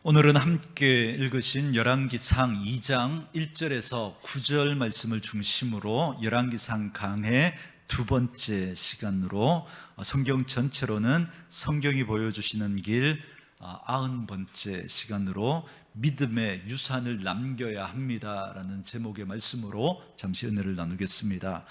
오늘은 함께 읽으신 열왕기상 2장 1절에서 9절 말씀을 중심으로 열왕기상 강해 두 번째 시간으로 성경 전체로는 성경이 보여주시는 길 90번째 시간으로 믿음의 유산을 남겨야 합니다라는 제목의 말씀으로 잠시 은혜를 나누겠습니다.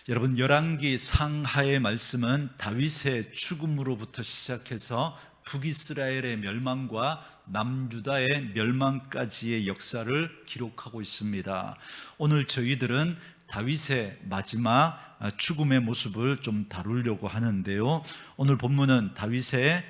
여러분, 열왕기 상하의 말씀은 다윗의 죽음으로부터 시작해서 북이스라엘의 멸망과 남유다의 멸망까지의 역사를 기록하고 있습니다. 오늘 저희들은 다윗의 마지막 죽음의 모습을 좀 다루려고 하는데요. 오늘 본문은 다윗이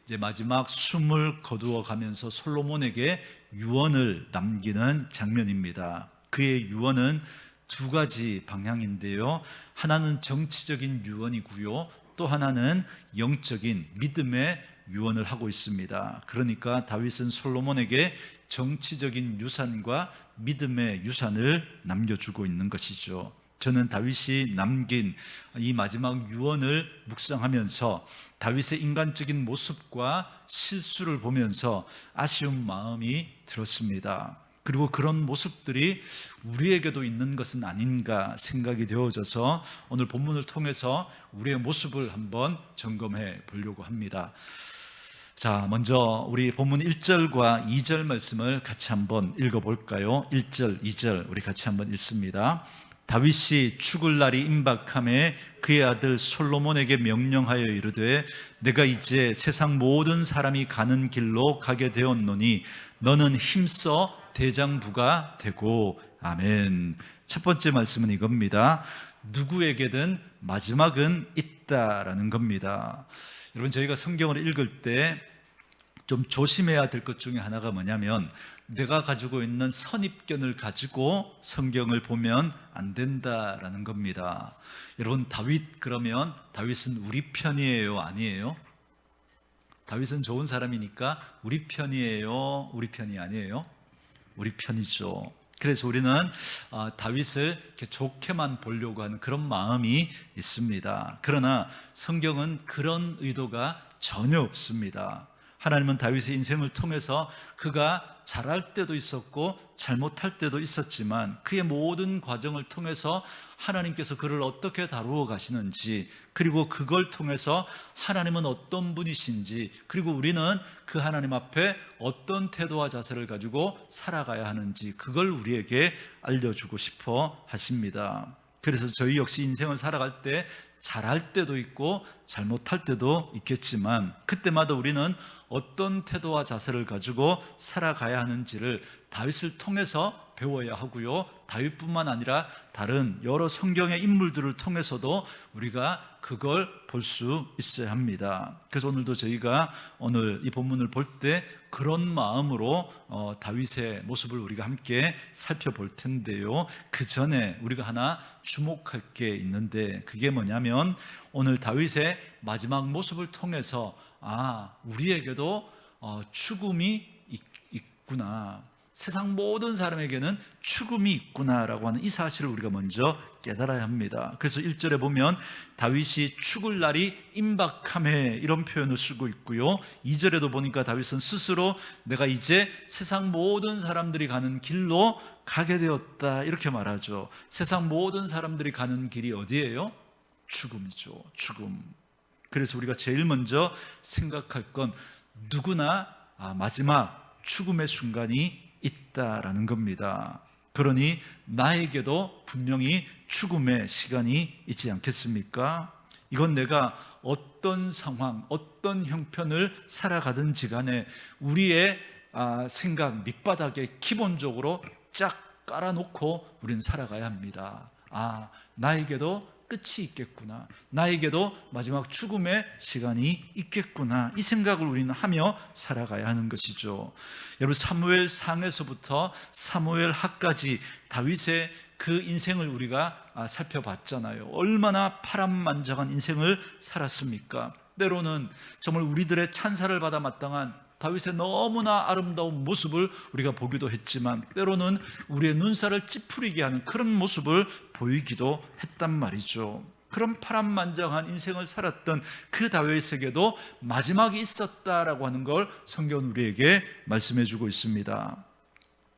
이제 마지막 숨을 거두어 가면서 솔로몬에게 유언을 남기는 장면입니다. 그의 유언은 두 가지 방향인데요. 하나는 정치적인 유언이고요. 또 하나는 영적인 믿음의 유언을 하고 있습니다. 그러니까 다윗은 솔로몬에게 정치적인 유산과 믿음의 유산을 남겨주고 있는 것이죠. 저는 다윗이 남긴 이 마지막 유언을 묵상하면서 다윗의 인간적인 모습과 실수를 보면서 아쉬운 마음이 들었습니다. 그리고 그런 모습들이 우리에게도 있는 것은 아닌가 생각이 되어져서 오늘 본문을 통해서 우리의 모습을 한번 점검해 보려고 합니다. 자, 먼저 우리 본문 1절과 2절 말씀을 같이 한번 읽어볼까요? 1절, 2절 우리 같이 한번 읽습니다. 다윗이 죽을 날이 임박함에 그의 아들 솔로몬에게 명령하여 이르되 내가 이제 세상 모든 사람이 가는 길로 가게 되었노니 너는 힘써 대장부가 되고. 아멘. 첫 번째 말씀은 이겁니다. 누구에게든 마지막은 있다라는 겁니다. 여러분, 저희가 성경을 읽을 때 좀 조심해야 될 것 중에 하나가 뭐냐면 내가 가지고 있는 선입견을 가지고 성경을 보면 안 된다라는 겁니다. 여러분, 그러면 다윗은 우리 편이에요, 아니에요? 다윗은 좋은 사람이니까 우리 편이에요, 우리 편이 아니에요? 우리 편이죠. 그래서 우리는 다윗을 이렇게 좋게만 보려고 하는 그런 마음이 있습니다. 그러나 성경은 그런 의도가 전혀 없습니다. 하나님은 다윗의 인생을 통해서 그가 잘할 때도 있었고 잘못할 때도 있었지만 그의 모든 과정을 통해서 하나님께서 그를 어떻게 다루어 가시는지, 그리고 그걸 통해서 하나님은 어떤 분이신지, 그리고 우리는 그 하나님 앞에 어떤 태도와 자세를 가지고 살아가야 하는지, 그걸 우리에게 알려주고 싶어 하십니다. 그래서 저희 역시 인생을 살아갈 때 잘할 때도 있고 잘못할 때도 있겠지만 그때마다 우리는 어떤 태도와 자세를 가지고 살아가야 하는지를 다윗을 통해서 배워야 하고요. 다윗뿐만 아니라 다른 여러 성경의 인물들을 통해서도 우리가 그걸 볼 수 있어야 합니다. 그래서 오늘도 저희가 오늘 이 본문을 볼 때 그런 마음으로 다윗의 모습을 우리가 함께 살펴볼 텐데요. 그 전에 우리가 하나 주목할 게 있는데 그게 뭐냐면 오늘 다윗의 마지막 모습을 통해서 우리에게도 죽음이 있구나, 세상 모든 사람에게는 죽음이 있구나라고 하는 이 사실을 우리가 먼저 깨달아야 합니다. 그래서 1절에 보면 다윗이 죽을 날이 임박함에 이런 표현을 쓰고 있고요. 2절에도 보니까 다윗은 스스로 내가 이제 세상 모든 사람들이 가는 길로 가게 되었다 이렇게 말하죠. 세상 모든 사람들이 가는 길이 어디예요? 죽음이죠. 죽음. 그래서 우리가 제일 먼저 생각할 건 누구나 마지막 죽음의 순간이 있다라는 겁니다. 그러니 나에게도 분명히 죽음의 시간이 있지 않겠습니까? 이건 내가 어떤 상황, 어떤 형편을 살아가든지 간에 우리의 생각 밑바닥에 기본적으로 쫙 깔아놓고 우리는 살아가야 합니다. 나에게도 끝이 있겠구나, 나에게도 마지막 죽음의 시간이 있겠구나, 이 생각을 우리는 하며 살아가야 하는 것이죠. 여러분, 사무엘 상에서부터 사무엘 하까지 다윗의 그 인생을 우리가 살펴봤잖아요. 얼마나 파란만장한 인생을 살았습니까? 때로는 정말 우리들의 찬사를 받아 마땅한 다윗의 너무나 아름다운 모습을 우리가 보기도 했지만 때로는 우리의 눈살을 찌푸리게 하는 그런 모습을 보이기도 했단 말이죠. 그런 파란만장한 인생을 살았던 그 다윗에게도 마지막이 있었다라고 하는 걸 성경은 우리에게 말씀해 주고 있습니다.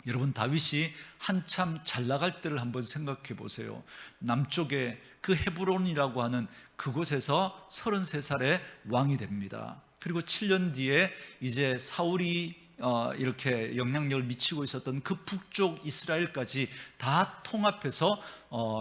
여러분, 다윗이 한참 잘 나갈 때를 한번 생각해 보세요. 남쪽에 그 헤브론이라고 하는 그곳에서 33살에 왕이 됩니다. 그리고 7년 뒤에 이제 사울이 이렇게 영향력을 미치고 있었던 그 북쪽 이스라엘까지 다 통합해서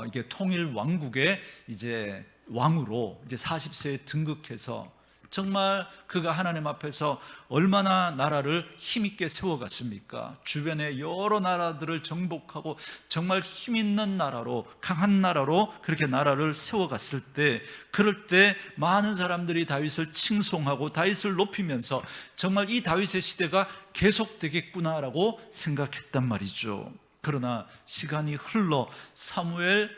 이게 통일 왕국의 이제 왕으로 이제 40세에 등극해서 정말 그가 하나님 앞에서 얼마나 나라를 힘있게 세워갔습니까? 주변의 여러 나라들을 정복하고 정말 힘있는 나라로, 강한 나라로 그렇게 나라를 세워갔을 때, 그럴 때 많은 사람들이 다윗을 칭송하고 다윗을 높이면서 정말 이 다윗의 시대가 계속되겠구나라고 생각했단 말이죠. 그러나 시간이 흘러 사무엘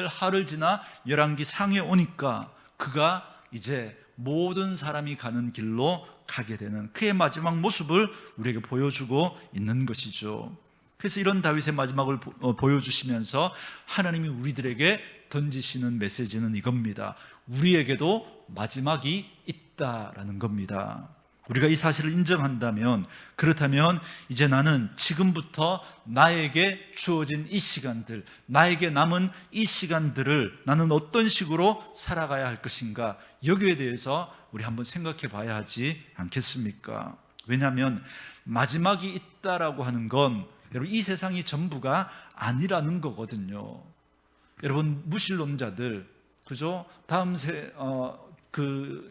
하를 지나 열왕기 상에 오니까 그가 이제 모든 사람이 가는 길로 가게 되는 그의 마지막 모습을 우리에게 보여주고 있는 것이죠. 그래서 이런 다윗의 마지막을 보여주시면서 하나님이 우리들에게 던지시는 메시지는 이겁니다. 우리에게도 마지막이 있다라는 겁니다. 우리가 이 사실을 인정한다면, 그렇다면 이제 나는 지금부터 나에게 주어진 이 시간들, 나에게 남은 이 시간들을 나는 어떤 식으로 살아가야 할 것인가, 여기에 대해서 우리 한번 생각해 봐야 하지 않겠습니까? 왜냐하면 마지막이 있다라고 하는 건 여러분 이 세상이 전부가 아니라는 거거든요. 여러분 무신론자들, 그죠?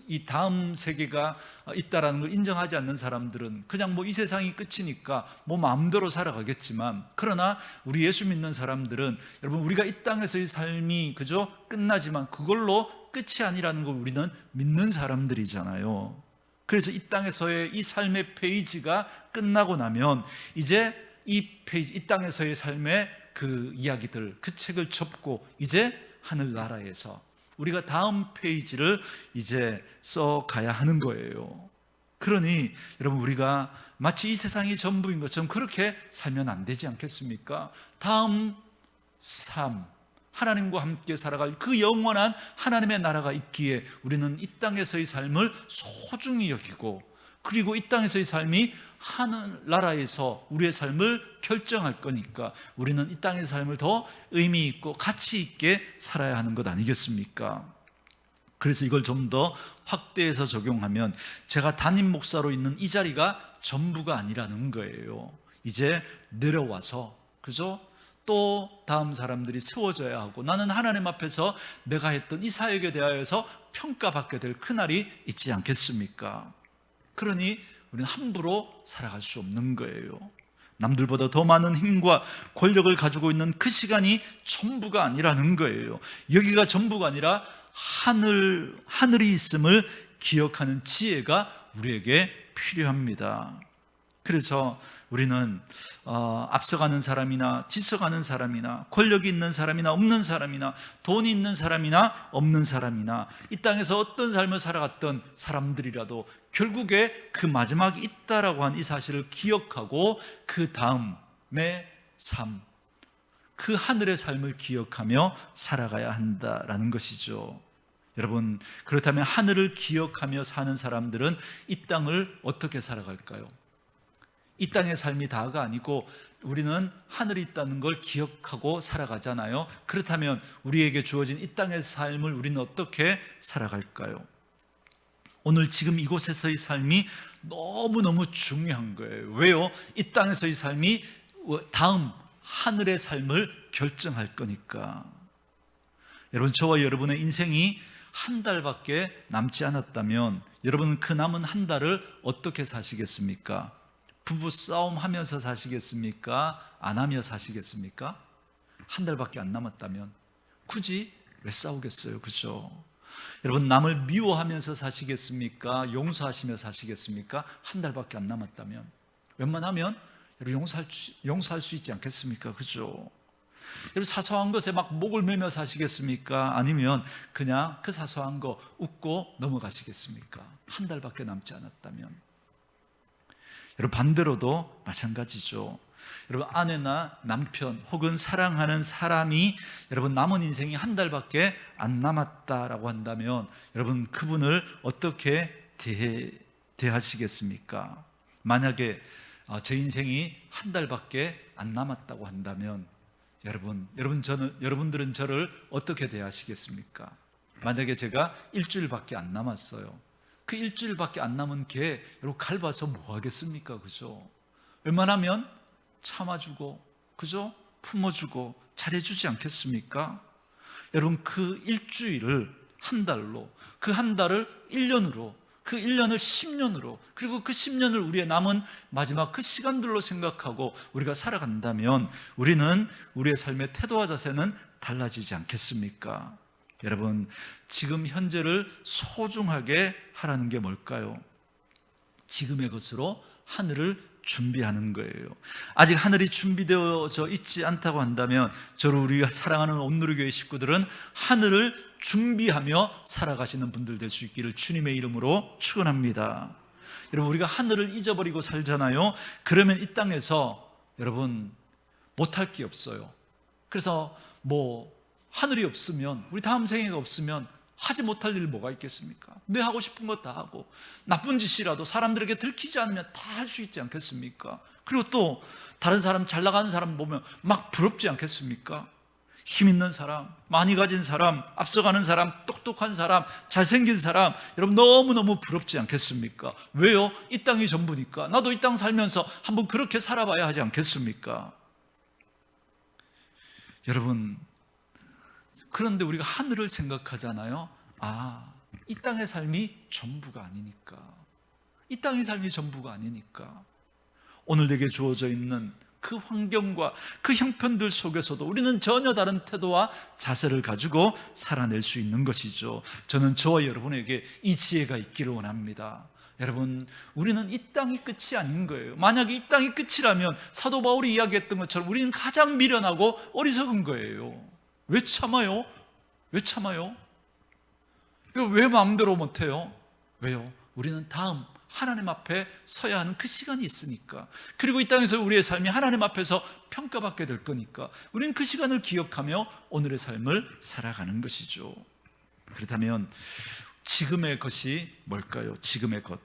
이 다음 세계가 있다라는 걸 인정하지 않는 사람들은 그냥 뭐 이 세상이 끝이니까 뭐 마음대로 살아가겠지만, 그러나 우리 예수 믿는 사람들은 여러분 우리가 이 땅에서의 삶이 그죠? 끝나지만 그걸로 끝이 아니라는 걸 우리는 믿는 사람들이잖아요. 그래서 이 땅에서의 이 삶의 페이지가 끝나고 나면 이제 이 땅에서의 삶의 그 이야기들, 그 책을 접고 이제 하늘나라에서 우리가 다음 페이지를 이제 써가야 하는 거예요. 그러니 여러분 우리가 마치 이 세상이 전부인 것처럼 그렇게 살면 안 되지 않겠습니까? 다음 삶, 하나님과 함께 살아갈 그 영원한 하나님의 나라가 있기에 우리는 이 땅에서의 삶을 소중히 여기고, 그리고 이 땅에서의 삶이 하늘나라에서 우리의 삶을 결정할 거니까 우리는 이 땅의 삶을 더 의미 있고 가치 있게 살아야 하는 것 아니겠습니까? 그래서 이걸 좀 더 확대해서 적용하면 제가 담임 목사로 있는 이 자리가 전부가 아니라는 거예요. 이제 내려와서 그죠? 또 다음 사람들이 세워져야 하고, 나는 하나님 앞에서 내가 했던 이 사역에 대하여서 평가받게 될 그날이 있지 않겠습니까? 그러니 우리는 함부로 살아갈 수 없는 거예요. 남들보다 더 많은 힘과 권력을 가지고 있는 그 시간이 전부가 아니라는 거예요. 여기가 전부가 아니라 하늘이 있음을 기억하는 지혜가 우리에게 필요합니다. 그래서 우리는 앞서가는 사람이나 뒤서가는 사람이나 권력이 있는 사람이나 없는 사람이나 돈이 있는 사람이나 없는 사람이나 이 땅에서 어떤 삶을 살아갔던 사람들이라도 결국에 그 마지막이 있다라고 한 이 사실을 기억하고 그 다음의 삶, 그 하늘의 삶을 기억하며 살아가야 한다라는 것이죠. 여러분, 그렇다면 하늘을 기억하며 사는 사람들은 이 땅을 어떻게 살아갈까요? 이 땅의 삶이 다가 아니고 우리는 하늘이 있다는 걸 기억하고 살아가잖아요. 그렇다면 우리에게 주어진 이 땅의 삶을 우리는 어떻게 살아갈까요? 오늘 지금 이곳에서의 삶이 너무너무 중요한 거예요. 왜요? 이 땅에서의 삶이 다음 하늘의 삶을 결정할 거니까. 여러분, 저와 여러분의 인생이 한 달밖에 남지 않았다면 여러분은 그 남은 한 달을 어떻게 사시겠습니까? 부부싸움 하면서 사시겠습니까? 안 하며 사시겠습니까? 한 달밖에 안 남았다면 굳이 왜 싸우겠어요? 그죠? 여러분, 남을 미워하면서 사시겠습니까? 용서하시며 사시겠습니까? 한 달밖에 안 남았다면 웬만하면 여러분 용서할 수 있지 않겠습니까? 그죠? 여러분, 사소한 것에 막 목을 매며 사시겠습니까? 아니면 그냥 그 사소한 거 웃고 넘어가시겠습니까? 한 달밖에 남지 않았다면. 여러분, 반대로도 마찬가지죠. 여러분, 아내나 남편 혹은 사랑하는 사람이 여러분 남은 인생이 한 달밖에 안 남았다라고 한다면 여러분 그분을 어떻게 대하시겠습니까? 만약에 제 인생이 한 달밖에 안 남았다고 한다면 여러분들은 저를 어떻게 대하시겠습니까? 만약에 제가 일주일밖에 안 남았어요. 그 일주일밖에 안 남은 게 여러분 갈봐서 뭐 하겠습니까? 그죠? 웬만하면 참아주고, 그죠? 품어주고 잘해주지 않겠습니까? 여러분 그 일주일을 한 달로, 그 한 달을 1년으로, 그 1년을 10년으로, 그리고 그 10년을 우리의 남은 마지막 그 시간들로 생각하고 우리가 살아간다면 우리는 우리의 삶의 태도와 자세는 달라지지 않겠습니까? 여러분, 지금 현재를 소중하게 하라는 게 뭘까요? 지금의 것으로 하늘을 준비하는 거예요. 아직 하늘이 준비되어져 있지 않다고 한다면 저를 우리가 사랑하는 온누리교회 식구들은 하늘을 준비하며 살아가시는 분들 될 수 있기를 주님의 이름으로 축원합니다. 여러분, 우리가 하늘을 잊어버리고 살잖아요. 그러면 이 땅에서 여러분 못할 게 없어요. 그래서 하늘이 없으면, 우리 다음 생애가 없으면 하지 못할 일 뭐가 있겠습니까? 내 하고 싶은 거 다 하고, 나쁜 짓이라도 사람들에게 들키지 않으면 다 할 수 있지 않겠습니까? 그리고 또 다른 사람, 잘 나가는 사람 보면 막 부럽지 않겠습니까? 힘 있는 사람, 많이 가진 사람, 앞서가는 사람, 똑똑한 사람, 잘생긴 사람, 여러분 너무너무 부럽지 않겠습니까? 왜요? 이 땅이 전부니까. 나도 이 땅 살면서 한번 그렇게 살아봐야 하지 않겠습니까? 여러분, 그런데 우리가 하늘을 생각하잖아요. 이 땅의 삶이 전부가 아니니까. 이 땅의 삶이 전부가 아니니까. 오늘 내게 주어져 있는 그 환경과 그 형편들 속에서도 우리는 전혀 다른 태도와 자세를 가지고 살아낼 수 있는 것이죠. 저는 저와 여러분에게 이 지혜가 있기를 원합니다. 여러분, 우리는 이 땅이 끝이 아닌 거예요. 만약에 이 땅이 끝이라면 사도 바울이 이야기했던 것처럼 우리는 가장 미련하고 어리석은 거예요. 왜 참아요? 왜 참아요? 왜 마음대로 못해요? 왜요? 우리는 다음 하나님 앞에 서야 하는 그 시간이 있으니까. 그리고 이 땅에서 우리의 삶이 하나님 앞에서 평가받게 될 거니까 우리는 그 시간을 기억하며 오늘의 삶을 살아가는 것이죠. 그렇다면 지금의 것이 뭘까요? 지금의 것.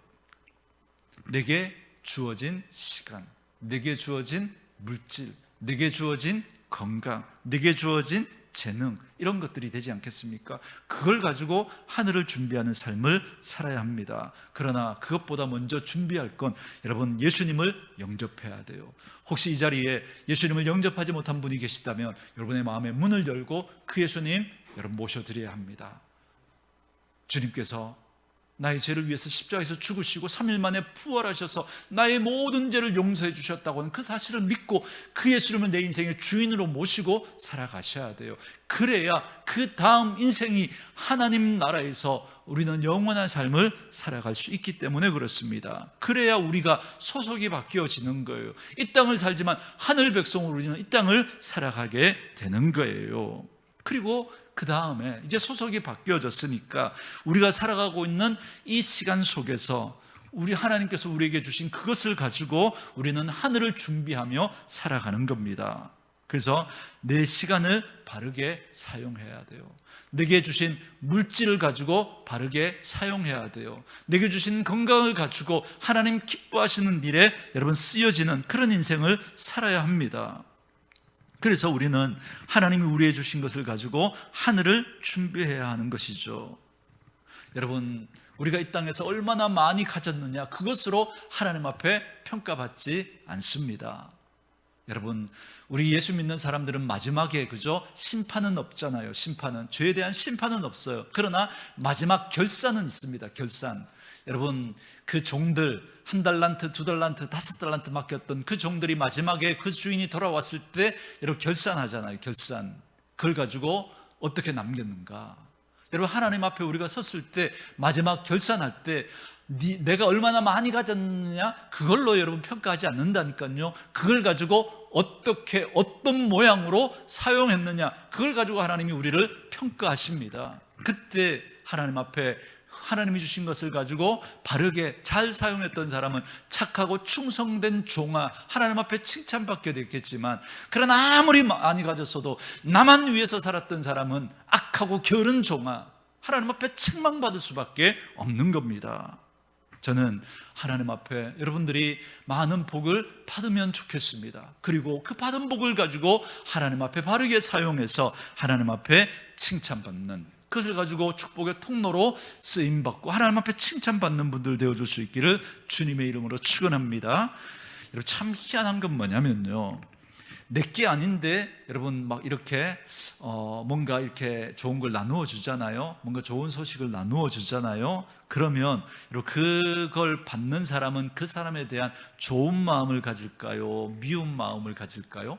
내게 주어진 시간, 내게 주어진 물질, 내게 주어진 건강, 내게 주어진 재능, 이런 것들이 되지 않겠습니까? 그걸 가지고 하늘을 준비하는 삶을 살아야 합니다. 그러나 그것보다 먼저 준비할 건 여러분 예수님을 영접해야 돼요. 혹시 이 자리에 예수님을 영접하지 못한 분이 계시다면 여러분의 마음의 문을 열고 그 예수님 여러분 모셔드려야 합니다. 주님께서 나의 죄를 위해서 십자가에서 죽으시고 3일 만에 부활하셔서 나의 모든 죄를 용서해 주셨다고 하는 그 사실을 믿고 그 예수님을 내 인생의 주인으로 모시고 살아가셔야 돼요. 그래야 그 다음 인생이 하나님 나라에서 우리는 영원한 삶을 살아갈 수 있기 때문에 그렇습니다. 그래야 우리가 소속이 바뀌어지는 거예요. 이 땅을 살지만 하늘 백성으로 우리는 이 땅을 살아가게 되는 거예요. 그리고 그 다음에 이제 소속이 바뀌어졌으니까 우리가 살아가고 있는 이 시간 속에서 우리 하나님께서 우리에게 주신 그것을 가지고 우리는 하늘을 준비하며 살아가는 겁니다. 그래서 내 시간을 바르게 사용해야 돼요. 내게 주신 물질을 가지고 바르게 사용해야 돼요. 내게 주신 건강을 가지고 하나님 기뻐하시는 일에 여러분 쓰여지는 그런 인생을 살아야 합니다. 그래서 우리는 하나님이 우리에게 주신 것을 가지고 하늘을 준비해야 하는 것이죠. 여러분, 우리가 이 땅에서 얼마나 많이 가졌느냐, 그것으로 하나님 앞에 평가받지 않습니다. 여러분, 우리 예수 믿는 사람들은 마지막에 그죠? 심판은 없잖아요. 심판은, 죄에 대한 심판은 없어요. 그러나 마지막 결산은 있습니다. 결산. 여러분, 그 종들 1달란트, 2달란트, 5달란트 맡겼던 그 종들이 마지막에 그 주인이 돌아왔을 때 여러분 결산하잖아요. 결산. 그걸 가지고 어떻게 남겼는가. 여러분, 하나님 앞에 우리가 섰을 때 마지막 결산할 때 내가 얼마나 많이 가졌느냐, 그걸로 여러분 평가하지 않는다니까요. 그걸 가지고 어떻게, 어떤 모양으로 사용했느냐, 그걸 가지고 하나님이 우리를 평가하십니다. 그때 하나님 앞에 하나님이 주신 것을 가지고 바르게 잘 사용했던 사람은 착하고 충성된 종아, 하나님 앞에 칭찬받게 됐겠지만, 그러나 아무리 많이 가졌어도 나만 위해서 살았던 사람은 악하고 게으른 종아, 하나님 앞에 책망받을 수밖에 없는 겁니다. 저는 하나님 앞에 여러분들이 많은 복을 받으면 좋겠습니다. 그리고 그 받은 복을 가지고 하나님 앞에 바르게 사용해서 하나님 앞에 칭찬받는, 그것을 가지고 축복의 통로로 쓰임받고 하나님 앞에 칭찬받는 분들 되어줄 수 있기를 주님의 이름으로 축원합니다. 여러분, 참 희한한 건 뭐냐면요, 내게 아닌데 여러분 막 이렇게 뭔가 이렇게 좋은 걸 나누어 주잖아요. 뭔가 좋은 소식을 나누어 주잖아요. 그러면 여러분, 그걸 받는 사람은 그 사람에 대한 좋은 마음을 가질까요? 미운 마음을 가질까요?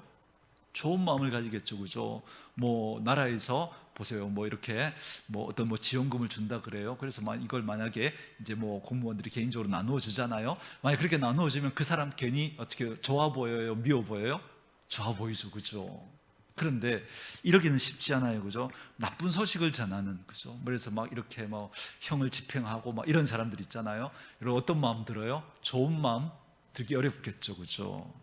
좋은 마음을 가지겠죠, 그죠? 뭐 나라에서 보세요, 뭐 이렇게 뭐 어떤 뭐 지원금을 준다 그래요. 그래서 이걸 만약에 이제 뭐 공무원들이 개인적으로 나누어 주잖아요. 만약 그렇게 나누어 주면 그 사람 괜히 어떻게 좋아 보여요? 미워 보여요? 좋아 보이죠, 그죠? 그런데 이러기는 쉽지 않아요, 그죠? 나쁜 소식을 전하는, 그죠? 그래서 막 이렇게 뭐 형을 집행하고 막 이런 사람들 있잖아요. 여러분, 어떤 마음 들어요? 좋은 마음 들기 어렵겠죠, 그죠?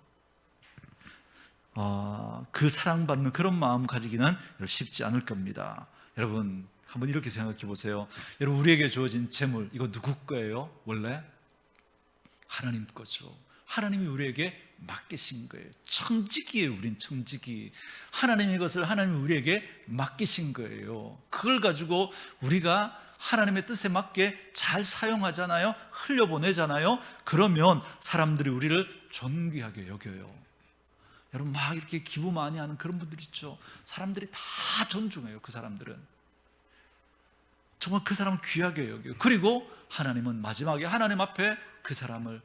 그 사랑받는 그런 마음 가지기는 쉽지 않을 겁니다. 여러분, 한번 이렇게 생각해 보세요. 여러분, 우리에게 주어진 재물, 이거 누구 거예요? 원래 하나님 거죠. 하나님이 우리에게 맡기신 거예요. 청지기예요. 우린 청지기. 하나님의 것을 하나님이 우리에게 맡기신 거예요. 그걸 가지고 우리가 하나님의 뜻에 맞게 잘 사용하잖아요. 흘려보내잖아요. 그러면 사람들이 우리를 존귀하게 여겨요. 여러분, 막 이렇게 기부 많이 하는 그런 분들 있죠. 사람들이 다 존중해요. 그 사람들은 정말 그 사람을 귀하게 여겨요. 그리고 하나님은 마지막에 하나님 앞에 그 사람을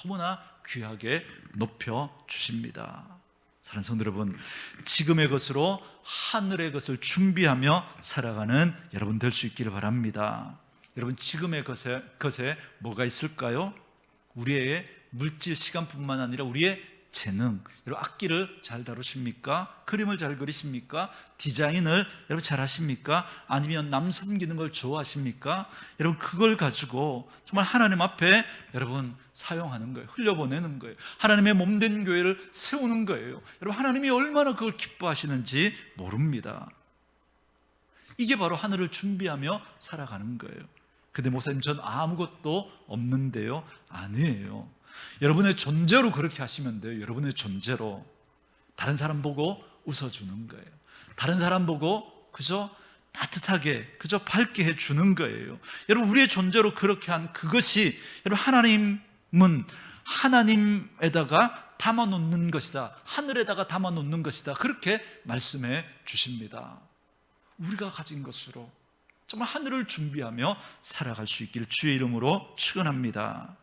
너무나 귀하게 높여주십니다. 사랑하는 성도 여러분, 지금의 것으로 하늘의 것을 준비하며 살아가는 여러분 될 수 있기를 바랍니다. 여러분, 지금의 것에 뭐가 있을까요? 우리의 물질, 시간뿐만 아니라 우리의 재능. 여러분, 악기를 잘 다루십니까? 그림을 잘 그리십니까? 디자인을 여러분 잘 하십니까? 아니면 남 섬기는 걸 좋아하십니까? 여러분, 그걸 가지고 정말 하나님 앞에 여러분 사용하는 거예요. 흘려보내는 거예요. 하나님의 몸된 교회를 세우는 거예요. 여러분, 하나님이 얼마나 그걸 기뻐하시는지 모릅니다. 이게 바로 하늘을 준비하며 살아가는 거예요. 근데 목사님, 전 아무것도 없는데요. 아니에요. 여러분의 존재로 그렇게 하시면 돼요. 여러분의 존재로 다른 사람 보고 웃어주는 거예요. 다른 사람 보고 그저 따뜻하게, 그저 밝게 해주는 거예요. 여러분, 우리의 존재로 그렇게 한 그것이, 여러분, 하나님은 하나님에다가 담아놓는 것이다, 하늘에다가 담아놓는 것이다, 그렇게 말씀해 주십니다. 우리가 가진 것으로 정말 하늘을 준비하며 살아갈 수 있기를 주의 이름으로 축원합니다.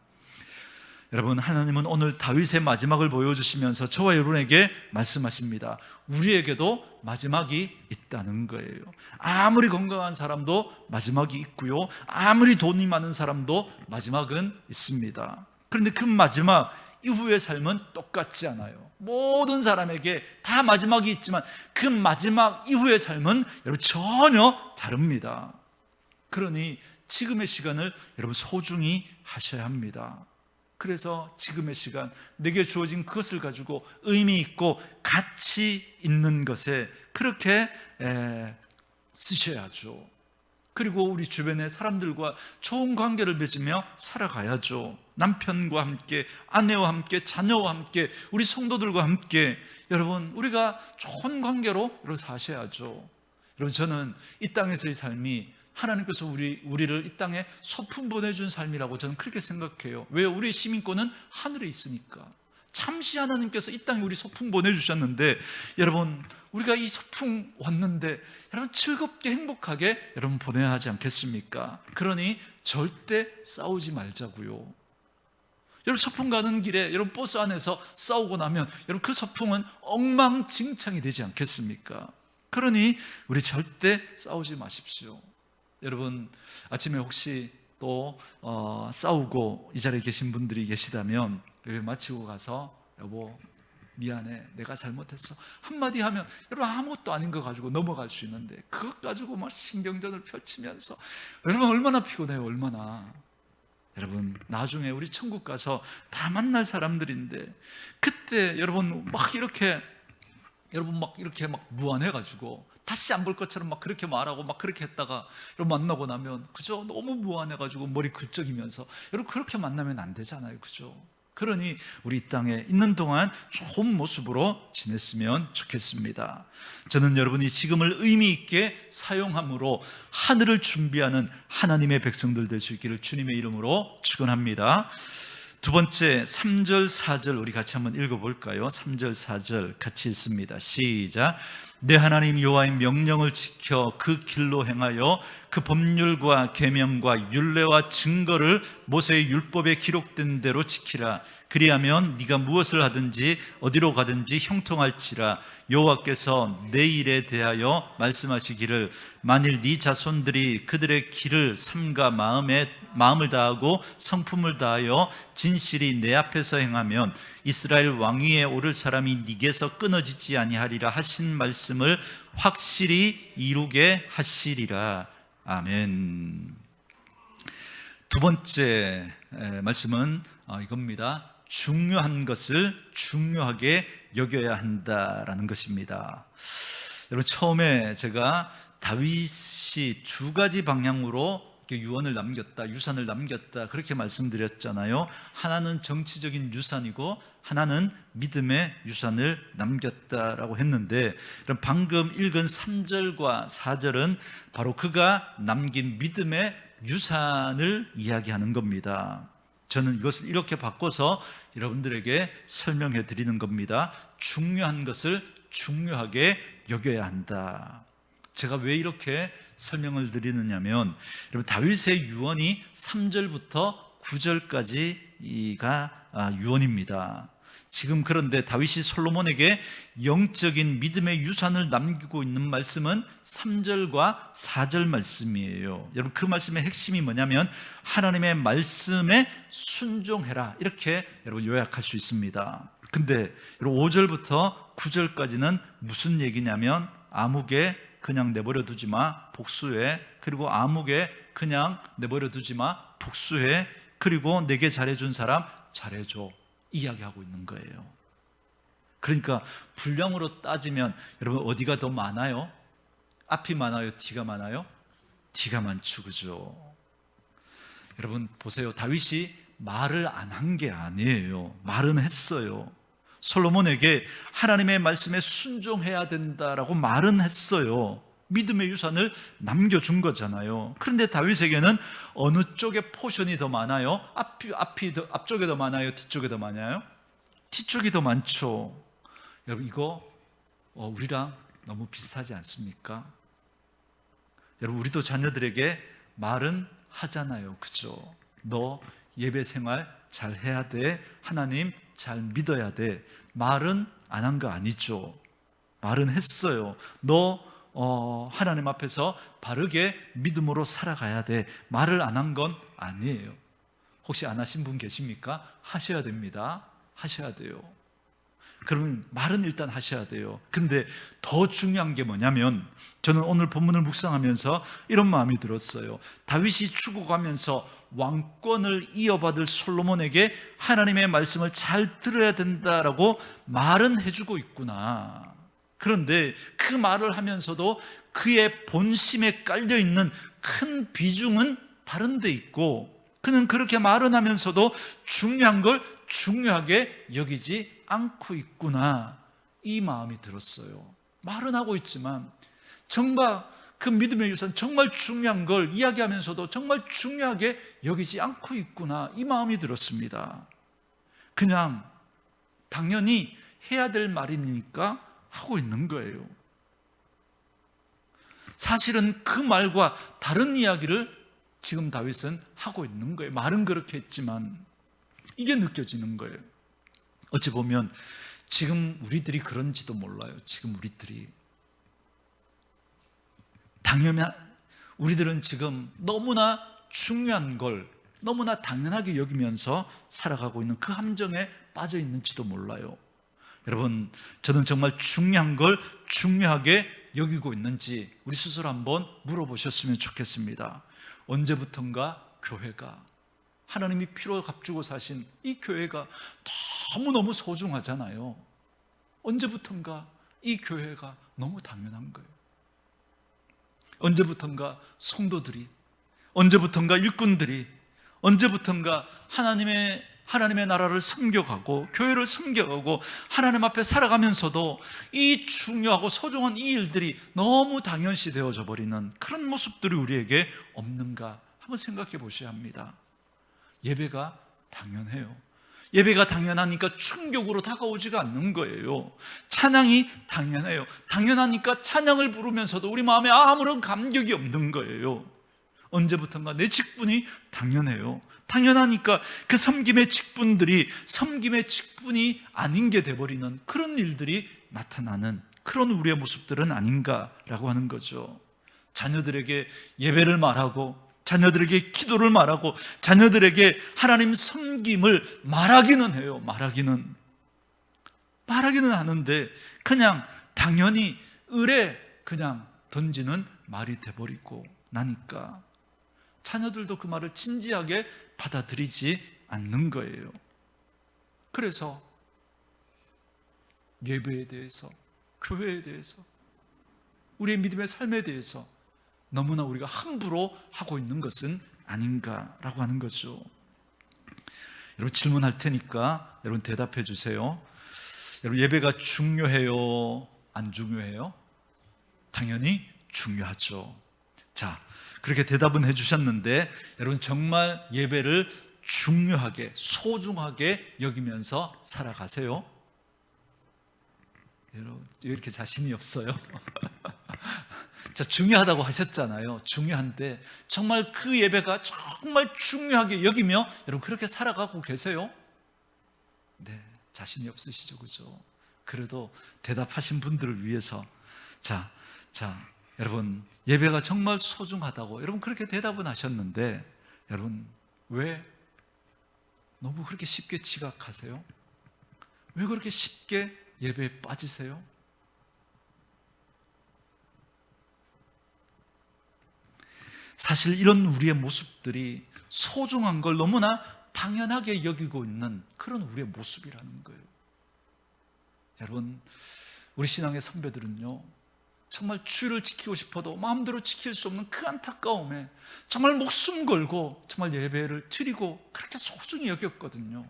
여러분, 하나님은 오늘 다윗의 마지막을 보여주시면서 저와 여러분에게 말씀하십니다. 우리에게도 마지막이 있다는 거예요. 아무리 건강한 사람도 마지막이 있고요, 아무리 돈이 많은 사람도 마지막은 있습니다. 그런데 그 마지막 이후의 삶은 똑같지 않아요. 모든 사람에게 다 마지막이 있지만 그 마지막 이후의 삶은 여러분 전혀 다릅니다. 그러니 지금의 시간을 여러분 소중히 하셔야 합니다. 그래서 지금의 시간, 내게 주어진 그것을 가지고 의미 있고 가치 있는 것에 그렇게 쓰셔야죠. 그리고 우리 주변의 사람들과 좋은 관계를 맺으며 살아가야죠. 남편과 함께, 아내와 함께, 자녀와 함께, 우리 성도들과 함께 여러분, 우리가 좋은 관계로 여러분 사셔야죠. 여러분, 저는 이 땅에서의 삶이 하나님께서 우리를 이 땅에 소풍 보내준 삶이라고 저는 그렇게 생각해요. 왜요? 우리의 시민권은 하늘에 있으니까. 잠시 하나님께서 이 땅에 우리 소풍 보내주셨는데, 여러분, 우리가 이 소풍 왔는데 여러분 즐겁게 행복하게 여러분 보내야 하지 않겠습니까? 그러니 절대 싸우지 말자고요. 여러분, 소풍 가는 길에 여러분 버스 안에서 싸우고 나면 여러분 그 소풍은 엉망진창이 되지 않겠습니까? 그러니 우리 절대 싸우지 마십시오. 여러분, 아침에 혹시 또 싸우고 이 자리에 계신 분들이 계시다면 예배 마치고 가서 여보 미안해, 내가 잘못했어 한마디 하면 여러분 아무것도 아닌 거 가지고 넘어갈 수 있는데, 그것 가지고 막 신경전을 펼치면서 여러분 얼마나 피곤해요. 얼마나. 여러분 나중에 우리 천국 가서 다 만날 사람들인데, 그때 여러분 막 이렇게 막 무안해가지고 다시 안 볼 것처럼 막 그렇게 말하고 막 그렇게 했다가 여러분 만나고 나면 그죠? 너무 무안해가지고 머리 긁적이면서, 여러분 그렇게 만나면 안 되잖아요. 그죠? 그러니 우리 이 땅에 있는 동안 좋은 모습으로 지냈으면 좋겠습니다. 저는 여러분이 지금을 의미 있게 사용함으로 하늘을 준비하는 하나님의 백성들 될 수 있기를 주님의 이름으로 축원합니다. 두 번째 3절 4절 우리 같이 한번 읽어볼까요? 3절 4절 같이 읽습니다. 시작. 내 하나님 여호와의 명령을 지켜 그 길로 행하여 그 법률과 계명과 율례와 증거를 모세의 율법에 기록된 대로 지키라. 그리하면 네가 무엇을 하든지 어디로 가든지 형통할지라. 여호와께서 내 일에 대하여 말씀하시기를 만일 네 자손들이 그들의 길을 삼가 마음을 다하고 성품을 다하여 진실이 내 앞에서 행하면 이스라엘 왕위에 오를 사람이 네게서 끊어지지 아니하리라 하신 말씀을 확실히 이루게 하시리라. 아멘. 두 번째 말씀은 이겁니다. 중요한 것을 중요하게 여겨야 한다라는 것입니다. 여러분 처음에 제가 다윗이 두 가지 방향으로 유언을 남겼다, 유산을 남겼다 그렇게 말씀드렸잖아요. 하나는 정치적인 유산이고 하나는 믿음의 유산을 남겼다라고 했는데, 그럼 방금 읽은 3절과 4절은 바로 그가 남긴 믿음의 유산을 이야기하는 겁니다. 저는 이것을 이렇게 바꿔서 여러분들에게 설명해 드리는 겁니다. 중요한 것을 중요하게 여겨야 한다. 제가 왜 이렇게 설명을 드리느냐면, 여러분 다윗의 유언이 3절부터 9절까지가 유언입니다. 지금 그런데 다윗이 솔로몬에게 영적인 믿음의 유산을 남기고 있는 말씀은 3절과 4절 말씀이에요. 여러분 그 말씀의 핵심이 뭐냐면 하나님의 말씀에 순종해라, 이렇게 여러분 요약할 수 있습니다. 근데 여러분 5절부터 9절까지는 무슨 얘기냐면 아무개 그냥 내버려 두지 마, 복수해. 그리고 아무개 그냥 내버려 두지 마, 복수해. 그리고 내게 잘해준 사람 잘해줘, 이야기하고 있는 거예요. 그러니까 분량으로 따지면 여러분 어디가 더 많아요? 앞이 많아요? 뒤가 많아요? 뒤가 많죠. 그죠? 여러분 보세요. 다윗이 말을 안 한 게 아니에요. 말은 했어요. 솔로몬에게 하나님의 말씀에 순종해야 된다라고 말은 했어요. 믿음의 유산을 남겨준 거잖아요. 그런데 다윗에게는 어느 쪽에 포션이 더 많아요? 앞쪽에 더 많아요? 뒤쪽에 더 많아요? 뒤쪽이 더 많죠. 여러분 이거 우리랑 너무 비슷하지 않습니까? 여러분 우리도 자녀들에게 말은 하잖아요. 그죠? 너 예배 생활 잘 해야 돼. 하나님 잘 믿어야 돼. 말은 안 한 거 아니죠. 말은 했어요. 너 하나님 앞에서 바르게 믿음으로 살아가야 돼. 말을 안 한 건 아니에요. 혹시 안 하신 분 계십니까? 하셔야 됩니다. 하셔야 돼요. 그러면 말은 일단 하셔야 돼요. 근데 더 중요한 게 뭐냐면, 저는 오늘 본문을 묵상하면서 이런 마음이 들었어요. 다윗이 죽어가면서 왕권을 이어받을 솔로몬에게 하나님의 말씀을 잘 들어야 된다라고 말은 해주고 있구나. 그런데 그 말을 하면서도 그의 본심에 깔려있는 큰 비중은 다른 데 있고, 그는 그렇게 말은 하면서도 중요한 걸 중요하게 여기지 않고 있구나, 이 마음이 들었어요. 말은 하고 있지만 정말 그 믿음의 유산, 정말 중요한 걸 이야기하면서도 정말 중요하게 여기지 않고 있구나, 이 마음이 들었습니다. 그냥 당연히 해야 될 말이니까 하고 있는 거예요. 사실은 그 말과 다른 이야기를 지금 다윗은 하고 있는 거예요. 말은 그렇게 했지만 이게 느껴지는 거예요. 어찌 보면 지금 우리들이 그런지도 몰라요. 지금 우리들이 당연히 우리들은 지금 너무나 중요한 걸 너무나 당연하게 여기면서 살아가고 있는 그 함정에 빠져 있는지도 몰라요. 여러분, 저는 정말 중요한 걸 중요하게 여기고 있는지 우리 스스로 한번 물어보셨으면 좋겠습니다. 언제부턴가 교회가, 하나님이 피로 값주고 사신 이 교회가 너무너무 소중하잖아요. 언제부턴가 이 교회가 너무 당연한 거예요. 언제부턴가 성도들이, 언제부턴가 일꾼들이, 언제부턴가 하나님의 나라를 섬겨가고 교회를 섬겨가고 하나님 앞에 살아가면서도 이 중요하고 소중한 이 일들이 너무 당연시 되어져 버리는 그런 모습들이 우리에게 없는가 한번 생각해 보셔야 합니다. 예배가 당연해요. 예배가 당연하니까 충격으로 다가오지가 않는 거예요. 찬양이 당연해요. 당연하니까 찬양을 부르면서도 우리 마음에 아무런 감격이 없는 거예요. 언제부턴가 내 직분이 당연해요. 당연하니까 그 섬김의 직분들이 섬김의 직분이 아닌 게 돼버리는 그런 일들이 나타나는 그런 우리의 모습들은 아닌가라고 하는 거죠. 자녀들에게 예배를 말하고, 자녀들에게 기도를 말하고, 자녀들에게 하나님 섬김을 말하기는 해요. 말하기는 하는데 그냥 당연히 을에 그냥 던지는 말이 돼버리고 나니까 자녀들도 그 말을 진지하게 받아들이지 않는 거예요. 그래서 예배에 대해서, 교회에 대해서, 우리의 믿음의 삶에 대해서 너무나 우리가 함부로 하고 있는 것은 아닌가라고 하는 거죠. 여러분, 질문할 테니까 여러분 대답해 주세요. 여러분, 예배가 중요해요? 안 중요해요? 당연히 중요하죠. 자, 그렇게 대답은 해주셨는데 여러분, 정말 예배를 중요하게, 소중하게 여기면서 살아가세요? 여러분, 왜 이렇게 자신이 없어요? 자, 중요하다고 하셨잖아요. 중요한데 정말 그 예배가 정말 중요하게 여기며 여러분 그렇게 살아가고 계세요? 네, 자신이 없으시죠, 그죠? 그래도 대답하신 분들을 위해서 자, 여러분, 예배가 정말 소중하다고 여러분 그렇게 대답은 하셨는데 여러분, 왜 너무 그렇게 쉽게 지각하세요? 왜 그렇게 쉽게 예배에 빠지세요? 사실 이런 우리의 모습들이 소중한 걸 너무나 당연하게 여기고 있는 그런 우리의 모습이라는 거예요. 여러분, 우리 신앙의 선배들은요, 정말 주일을 지키고 싶어도 마음대로 지킬 수 없는 그 안타까움에 정말 목숨 걸고 정말 예배를 드리고 그렇게 소중히 여겼거든요.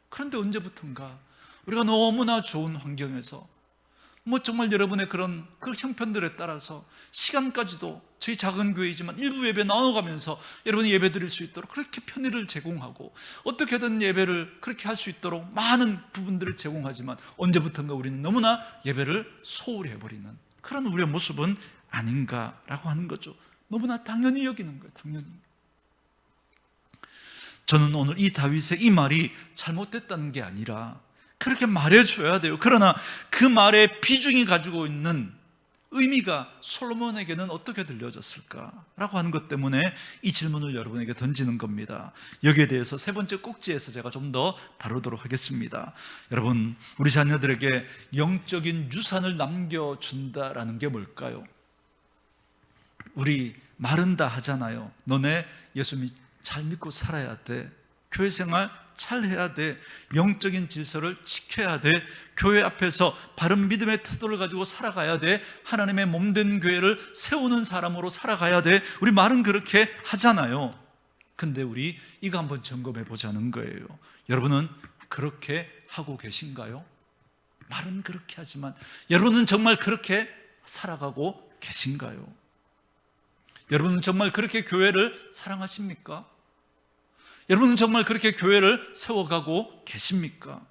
그런데 언제부턴가 우리가 너무나 좋은 환경에서 정말 여러분의 그런 그 형편들에 따라서 시간까지도 저희 작은 교회이지만 일부 예배 나눠가면서 여러분이 예배 드릴 수 있도록 그렇게 편의를 제공하고 어떻게든 예배를 그렇게 할 수 있도록 많은 부분들을 제공하지만 언제부턴가 우리는 너무나 예배를 소홀히 해버리는 그런 우리의 모습은 아닌가라고 하는 거죠. 너무나 당연히 여기는 거예요. 당연히. 저는 오늘 이 다윗의 이 말이 잘못됐다는 게 아니라 그렇게 말해줘야 돼요. 그러나 그 말의 비중이 가지고 있는 의미가 솔로몬에게는 어떻게 들려졌을까라고 하는 것 때문에 이 질문을 여러분에게 던지는 겁니다. 여기에 대해서 세 번째 꼭지에서 제가 좀 더 다루도록 하겠습니다. 여러분, 우리 자녀들에게 영적인 유산을 남겨준다라는 게 뭘까요? 우리 말은 다 하잖아요. 너네 예수 잘 믿고 살아야 돼. 교회 생활 잘 해야 돼. 영적인 질서를 지켜야 돼. 교회 앞에서 바른 믿음의 태도를 가지고 살아가야 돼. 하나님의 몸된 교회를 세우는 사람으로 살아가야 돼. 우리 말은 그렇게 하잖아요. 근데 우리 이거 한번 점검해 보자는 거예요. 여러분은 그렇게 하고 계신가요? 말은 그렇게 하지만 여러분은 정말 그렇게 살아가고 계신가요? 여러분은 정말 그렇게 교회를 사랑하십니까? 여러분은 정말 그렇게 교회를 세워가고 계십니까?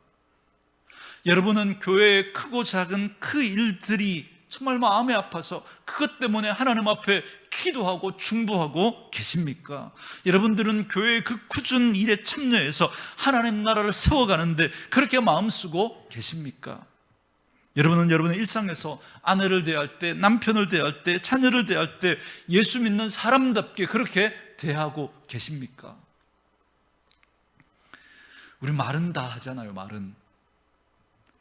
여러분은 교회의 크고 작은 그 일들이 정말 마음이 아파서 그것 때문에 하나님 앞에 기도하고 중보하고 계십니까? 여러분들은 교회의 그 굳은 일에 참여해서 하나님 나라를 세워가는데 그렇게 마음 쓰고 계십니까? 여러분은 여러분의 일상에서 아내를 대할 때, 남편을 대할 때, 자녀를 대할 때 예수 믿는 사람답게 그렇게 대하고 계십니까? 우리 말은 다 하잖아요.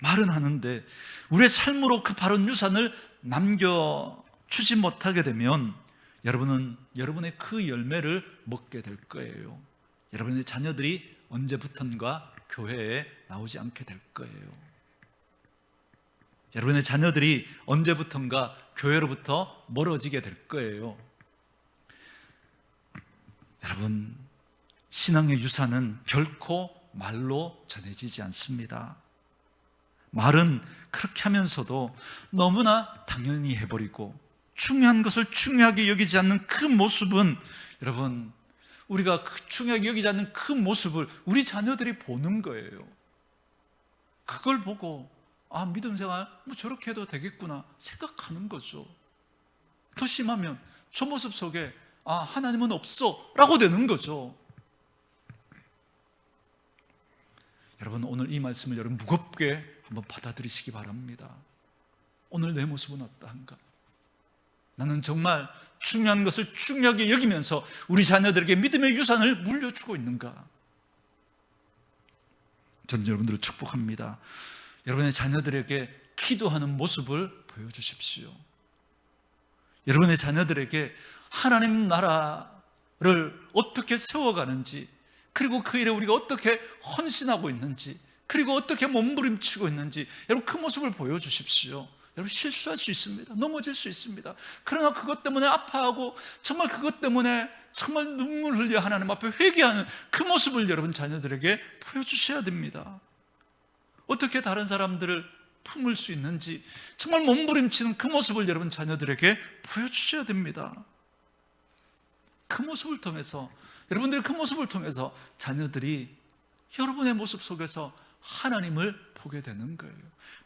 말은 하는데 우리의 삶으로 그 바른 유산을 남겨주지 못하게 되면 여러분은 여러분의 그 열매를 먹게 될 거예요. 여러분의 자녀들이 언제부턴가 교회에 나오지 않게 될 거예요. 여러분의 자녀들이 언제부턴가 교회로부터 멀어지게 될 거예요. 여러분, 신앙의 유산은 결코 말로 전해지지 않습니다. 말은 그렇게 하면서도 너무나 당연히 해버리고 중요한 것을 중요하게 여기지 않는 그 모습은, 여러분, 우리가 중요하게 여기지 않는 그 모습을 우리 자녀들이 보는 거예요. 그걸 보고 믿음 생활 저렇게 해도 되겠구나 생각하는 거죠. 더 심하면 저 모습 속에 하나님은 없어 라고 되는 거죠. 여러분, 오늘 이 말씀을 여러분 무겁게 한번 받아들이시기 바랍니다. 오늘 내 모습은 어떠한가? 나는 정말 중요한 것을 중요하게 여기면서 우리 자녀들에게 믿음의 유산을 물려주고 있는가? 저는 여러분들을 축복합니다. 여러분의 자녀들에게 기도하는 모습을 보여주십시오. 여러분의 자녀들에게 하나님 나라를 어떻게 세워가는지, 그리고 그 일에 우리가 어떻게 헌신하고 있는지, 그리고 어떻게 몸부림치고 있는지, 여러분 그 모습을 보여주십시오. 여러분 실수할 수 있습니다. 넘어질 수 있습니다. 그러나 그것 때문에 아파하고 정말 그것 때문에 정말 눈물 흘려 하나님 앞에 회개하는 그 모습을 여러분 자녀들에게 보여주셔야 됩니다. 어떻게 다른 사람들을 품을 수 있는지 정말 몸부림치는 그 모습을 여러분 자녀들에게 보여주셔야 됩니다. 그 모습을 통해서, 여러분들의 그 모습을 통해서 자녀들이 여러분의 모습 속에서 하나님을 보게 되는 거예요.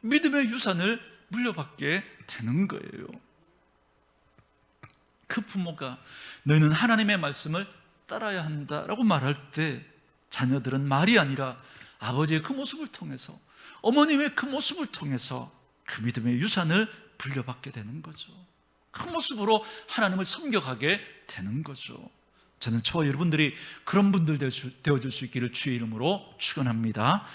믿음의 유산을 물려받게 되는 거예요. 그 부모가 너희는 하나님의 말씀을 따라야 한다라고 말할 때 자녀들은 말이 아니라 아버지의 그 모습을 통해서, 어머님의 그 모습을 통해서 그 믿음의 유산을 물려받게 되는 거죠. 그 모습으로 하나님을 섬겨가게 되는 거죠. 저는 저와 여러분들이 그런 분들 되어줄 수 있기를 주의 이름으로 축원합니다.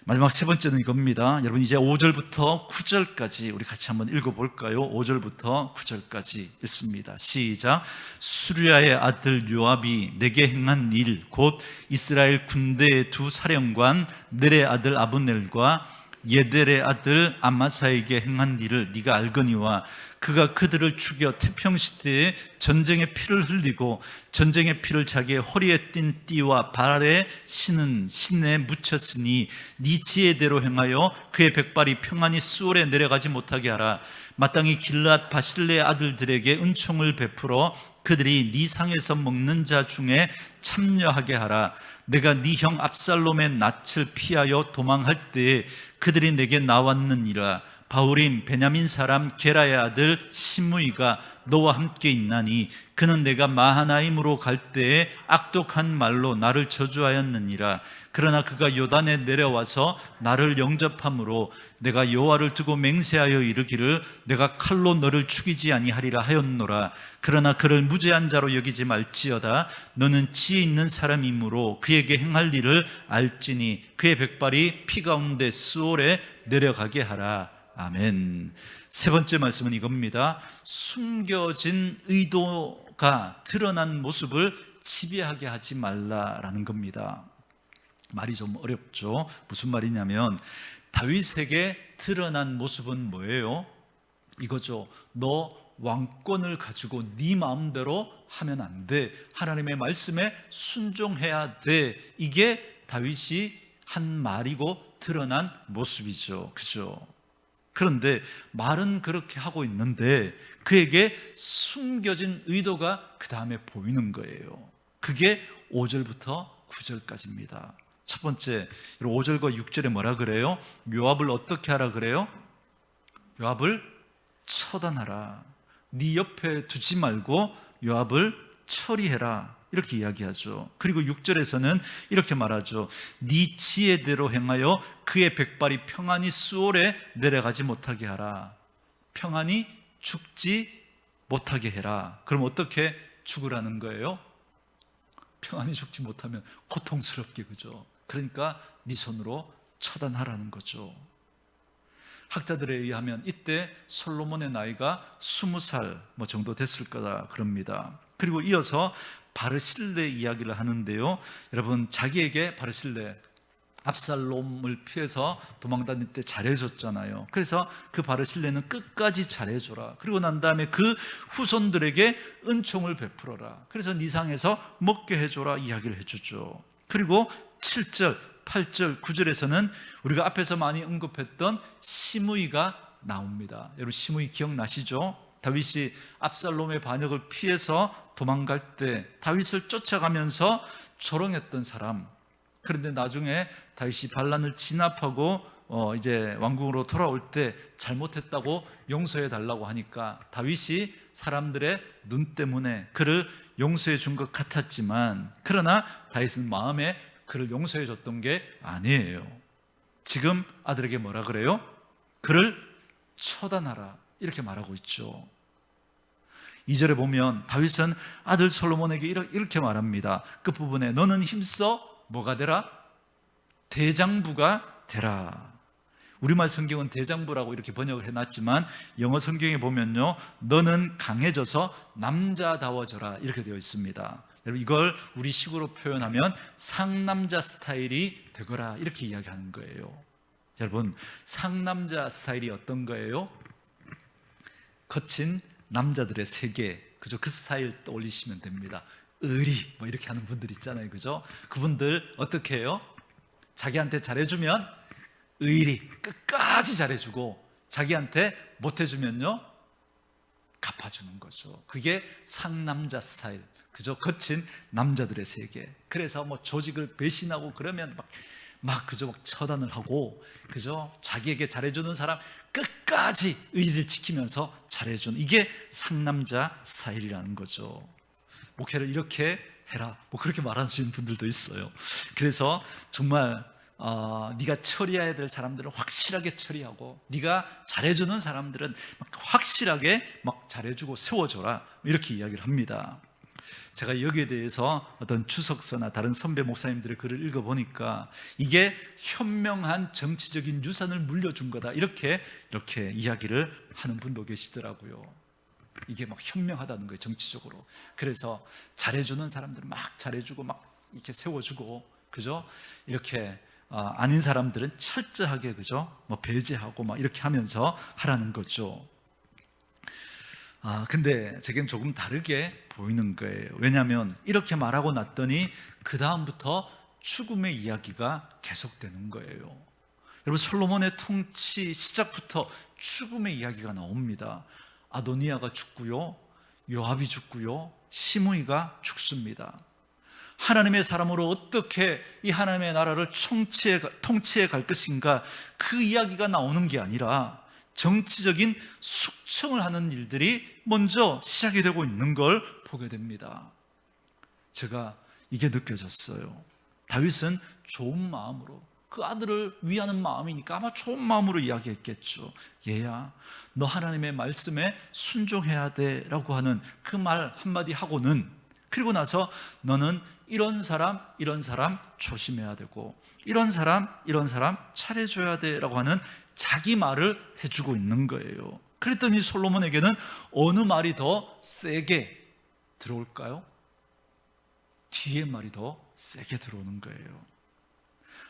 마지막 세 번째는 이겁니다. 여러분, 이제 5절부터 9절까지 우리 같이 한번 읽어볼까요? 5절부터 9절까지 읽습니다. 시작. 수르야의 아들 요압이 내게 행한 일, 곧 이스라엘 군대의 두 사령관 넬의 아들 아브넬과 예델의 아들 아마사에게 행한 일을 네가 알거니와 그가 그들을 죽여 태평시대에 전쟁의 피를 흘리고 전쟁의 피를 자기의 허리에 띤 띠와 발에 신은 신에 묻혔으니 네 지혜대로 행하여 그의 백발이 평안히 수월에 내려가지 못하게 하라. 마땅히 길앗 바실레의 아들들에게 은총을 베풀어 그들이 네 상에서 먹는 자 중에 참여하게 하라. 내가 네 형 압살롬의 낯을 피하여 도망할 때에 그들이 내게 나왔느니라. 바울임 베냐민 사람 게라의 아들 시므이가 너와 함께 있나니 그는 내가 마하나임으로 갈 때에 악독한 말로 나를 저주하였느니라. 그러나 그가 요단에 내려와서 나를 영접함으로 내가 여호와를 두고 맹세하여 이르기를 내가 칼로 너를 죽이지 아니하리라 하였노라. 그러나 그를 무죄한 자로 여기지 말지어다. 너는 지혜 있는 사람이므로 그에게 행할 일을 알지니 그의 백발이 피 가운데 수월에 내려가게 하라. 아멘. 세 번째 말씀은 이겁니다. 숨겨진 의도가 드러난 모습을 지배하게 하지 말라라는 겁니다. 말이 좀 어렵죠. 무슨 말이냐면 다윗에게 드러난 모습은 뭐예요? 이거죠. 너 왕권을 가지고 네 마음대로 하면 안 돼. 하나님의 말씀에 순종해야 돼. 이게 다윗이 한 말이고 드러난 모습이죠. 그죠? 그런데 말은 그렇게 하고 있는데 그에게 숨겨진 의도가 그 다음에 보이는 거예요. 그게 5절부터 9절까지입니다. 첫 번째, 5절과 6절에 뭐라 그래요? 요압을 어떻게 하라 그래요? 요압을 처단하라. 네 옆에 두지 말고 요압을 처리해라. 이렇게 이야기하죠. 그리고 6절에서는 이렇게 말하죠. 네 지혜대로 행하여 그의 백발이 평안히 수월에 내려가지 못하게 하라. 평안히 죽지 못하게 해라. 그럼 어떻게 죽으라는 거예요? 평안히 죽지 못하면 고통스럽게, 그죠? 그러니까 네 손으로 처단하라는 거죠. 학자들에 의하면 이때 솔로몬의 나이가 20살 정도 됐을 거다 그럽니다. 그리고 이어서 바르실레 이야기를 하는데요. 여러분, 자기에게 바르실레 압살롬을 피해서 도망다닐 때 잘해줬잖아요. 그래서 그 바르실레는 끝까지 잘해줘라. 그리고 난 다음에 그 후손들에게 은총을 베풀어라. 그래서 니상에서 먹게 해줘라 이야기를 해주죠. 그리고 7절, 8절, 9절에서는 우리가 앞에서 많이 언급했던 시므이가 나옵니다. 여러분, 시므이 기억나시죠? 다윗이 압살롬의 반역을 피해서 도망갈 때 다윗을 쫓아가면서 조롱했던 사람. 그런데 나중에 다윗이 반란을 진압하고 이제 왕궁으로 돌아올 때 잘못했다고 용서해 달라고 하니까 다윗이 사람들의 눈 때문에 그를 용서해 준 것 같았지만, 그러나 다윗은 마음에 그를 용서해 줬던 게 아니에요. 지금 아들에게 뭐라 그래요? 그를 처단하라 이렇게 말하고 있죠. 2절에 보면 다윗은 아들 솔로몬에게 이렇게 말합니다. 끝부분에 너는 힘써 뭐가 되라? 대장부가 되라. 우리말 성경은 대장부라고 이렇게 번역을 해놨지만 영어 성경에 보면요, 너는 강해져서 남자다워져라 이렇게 되어 있습니다. 여러분, 이걸 우리 식으로 표현하면 상남자 스타일이 되거라 이렇게 이야기하는 거예요. 여러분, 상남자 스타일이 어떤 거예요? 거친 남자들의 세계, 그죠? 그 스타일 떠올리시면 됩니다. 의리 이렇게 하는 분들 있잖아요, 그죠? 그분들 어떻게 해요? 자기한테 잘해주면 의리 끝까지 잘해주고, 자기한테 못해주면요 갚아주는 거죠. 그게 상남자 스타일, 그죠? 거친 남자들의 세계. 그래서 조직을 배신하고 그러면 그죠? 처단을 하고, 그죠? 자기에게 잘해주는 사람 끝까지 의리를 지키면서 잘해주는, 이게 상남자 스타일이라는 거죠. 목회를 이렇게 해라 그렇게 말하시는 분들도 있어요. 그래서 정말 네가 처리해야 될 사람들은 확실하게 처리하고, 네가 잘해주는 사람들은 확실하게 잘해주고 세워줘라 이렇게 이야기를 합니다. 제가 여기에 대해서 어떤 주석서나 다른 선배 목사님들의 글을 읽어보니까 이게 현명한 정치적인 유산을 물려준 거다 이렇게 이야기를 하는 분도 계시더라고요. 이게 현명하다는 거예요, 정치적으로. 그래서 잘해주는 사람들은 잘해주고 이렇게 세워주고, 그죠? 이렇게 아닌 사람들은 철저하게, 그죠? 배제하고 이렇게 하면서 하라는 거죠. 근데 제겐 조금 다르게 보이는 거예요. 왜냐하면 이렇게 말하고 났더니 그 다음부터 죽음의 이야기가 계속되는 거예요. 여러분, 솔로몬의 통치 시작부터 죽음의 이야기가 나옵니다. 아도니아가 죽고요, 요압이 죽고요, 시므이가 죽습니다. 하나님의 사람으로 어떻게 이 하나님의 나라를 통치해 갈 것인가, 그 이야기가 나오는 게 아니라 정치적인 숙청을 하는 일들이 먼저 시작이 되고 있는 걸 보게 됩니다. 제가 이게 느껴졌어요. 다윗은 좋은 마음으로, 그 아들을 위하는 마음이니까 아마 좋은 마음으로 이야기했겠죠. 얘야, 너 하나님의 말씀에 순종해야 돼 라고 하는 그 말 한마디 하고는, 그리고 나서 너는 이런 사람 조심해야 되고, 이런 사람 잘해줘야 돼 라고 하는 자기 말을 해주고 있는 거예요. 그랬더니 솔로몬에게는 어느 말이 더 세게 들어올까요? 뒤에 말이 더 세게 들어오는 거예요.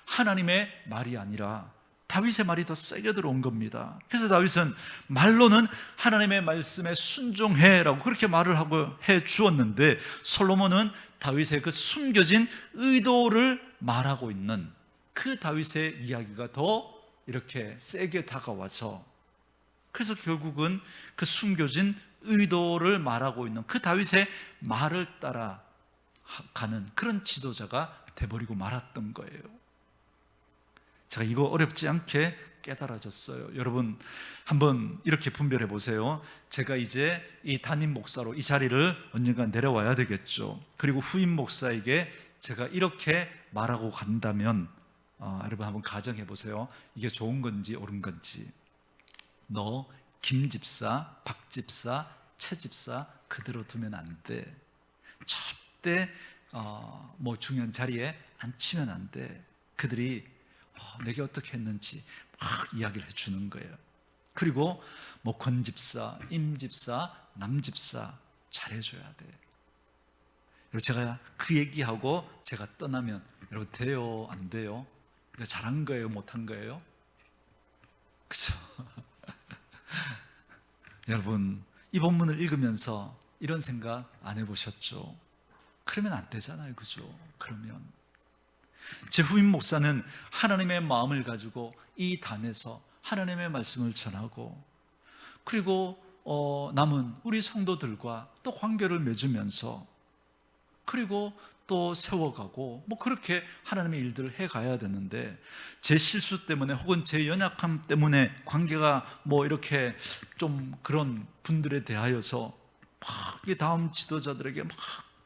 하나님의 말이 아니라 다윗의 말이 더 세게 들어온 겁니다. 그래서 다윗은 말로는 하나님의 말씀에 순종해라고 그렇게 말을 하고 해 주었는데, 솔로몬은 다윗의 그 숨겨진 의도를 말하고 있는 그 다윗의 이야기가 더 이렇게 세게 다가와서, 그래서 결국은 그 숨겨진 의도를 말하고 있는 그 다윗의 말을 따라가는 그런 지도자가 돼버리고 말았던 거예요. 제가 이거 어렵지 않게 깨달아졌어요. 여러분, 한번 이렇게 분별해 보세요. 제가 이제 이 담임 목사로 이 자리를 언젠가 내려와야 되겠죠. 그리고 후임 목사에게 제가 이렇게 말하고 간다면, 여러분 한번 가정해 보세요. 이게 좋은 건지 옳은 건지. 너 김 집사, 박 집사, 최 집사 그대로 두면 안 돼. 절대 중요한 자리에 앉히면 안 돼. 그들이 내게 어떻게 했는지 막 이야기를 해주는 거예요. 그리고 뭐 권집사, 임집사, 남집사 잘해줘야 돼. 그리고 제가 그 얘기하고 제가 떠나면 여러분 돼요? 안 돼요? 이거 잘한 거예요? 못한 거예요? 그죠? 여러분 이 본문을 읽으면서 이런 생각 안 해보셨죠? 그러면 안 되잖아요, 그죠? 그러면 제 후임 목사는 하나님의 마음을 가지고 이 단에서 하나님의 말씀을 전하고, 그리고 남은 우리 성도들과 또 관계를 맺으면서, 그리고 또 세워가고, 뭐 그렇게 하나님의 일들을 해가야 되는데, 제 실수 때문에 혹은 제 연약함 때문에 관계가 뭐 이렇게 좀 그런 분들에 대하여서 막 다음 지도자들에게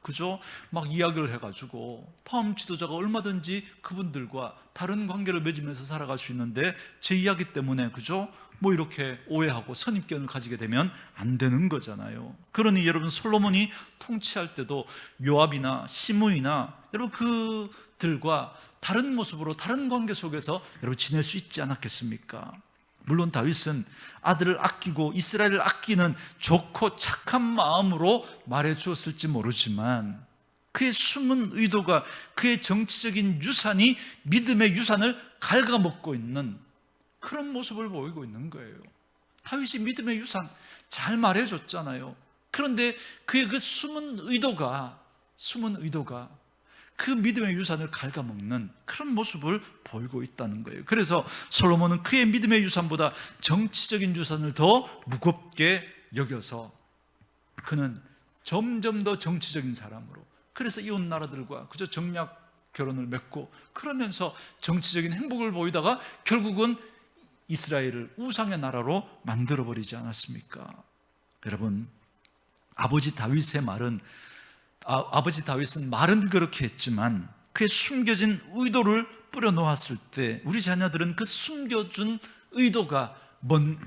그죠? 막 이야기를 해가지고 다음 지도자가 얼마든지 그분들과 다른 관계를 맺으면서 살아갈 수 있는데, 제 이야기 때문에 그죠? 뭐 이렇게 오해하고 선입견을 가지게 되면 안 되는 거잖아요. 그러니 여러분 솔로몬이 통치할 때도 요압이나 시므이나 여러분 그들과 다른 모습으로 다른 관계 속에서 여러분 지낼 수 있지 않았겠습니까? 물론 다윗은 아들을 아끼고 이스라엘을 아끼는 좋고 착한 마음으로 말해 주었을지 모르지만, 그의 숨은 의도가, 그의 정치적인 유산이 믿음의 유산을 갉아먹고 있는 그런 모습을 보이고 있는 거예요. 다윗이 믿음의 유산 잘 말해줬잖아요. 그런데 그의 그 숨은 의도가 그 믿음의 유산을 갉아먹는 그런 모습을 보이고 있다는 거예요. 그래서 솔로몬은 그의 믿음의 유산보다 정치적인 유산을 더 무겁게 여겨서 그는 점점 더 정치적인 사람으로, 그래서 이웃 나라들과 그저 정략 결혼을 맺고 그러면서 정치적인 행복을 보이다가 결국은 이스라엘을 우상의 나라로 만들어버리지 않았습니까? 여러분, 아버지 다윗의 말은, 아버지 다윗은 말은 그렇게 했지만 그의 숨겨진 의도를 뿌려놓았을 때 우리 자녀들은 그 숨겨준 의도가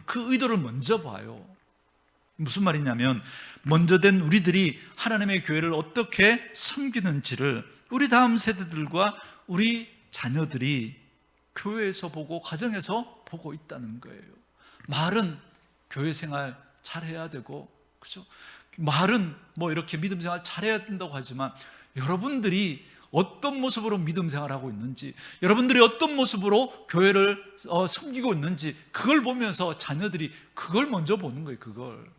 그 의도를 먼저 봐요. 무슨 말이냐면, 먼저 된 우리들이 하나님의 교회를 어떻게 섬기는지를 우리 다음 세대들과 우리 자녀들이 교회에서 보고 가정에서 보고 있다는 거예요. 말은 교회 생활 잘해야 되고, 그죠? 말은 뭐 이렇게 믿음 생활 잘해야 된다고 하지만, 여러분들이 어떤 모습으로 믿음 생활하고 있는지, 여러분들이 어떤 모습으로 교회를 섬기고 있는지, 그걸 보면서 자녀들이 그걸 먼저 보는 거예요. 그걸.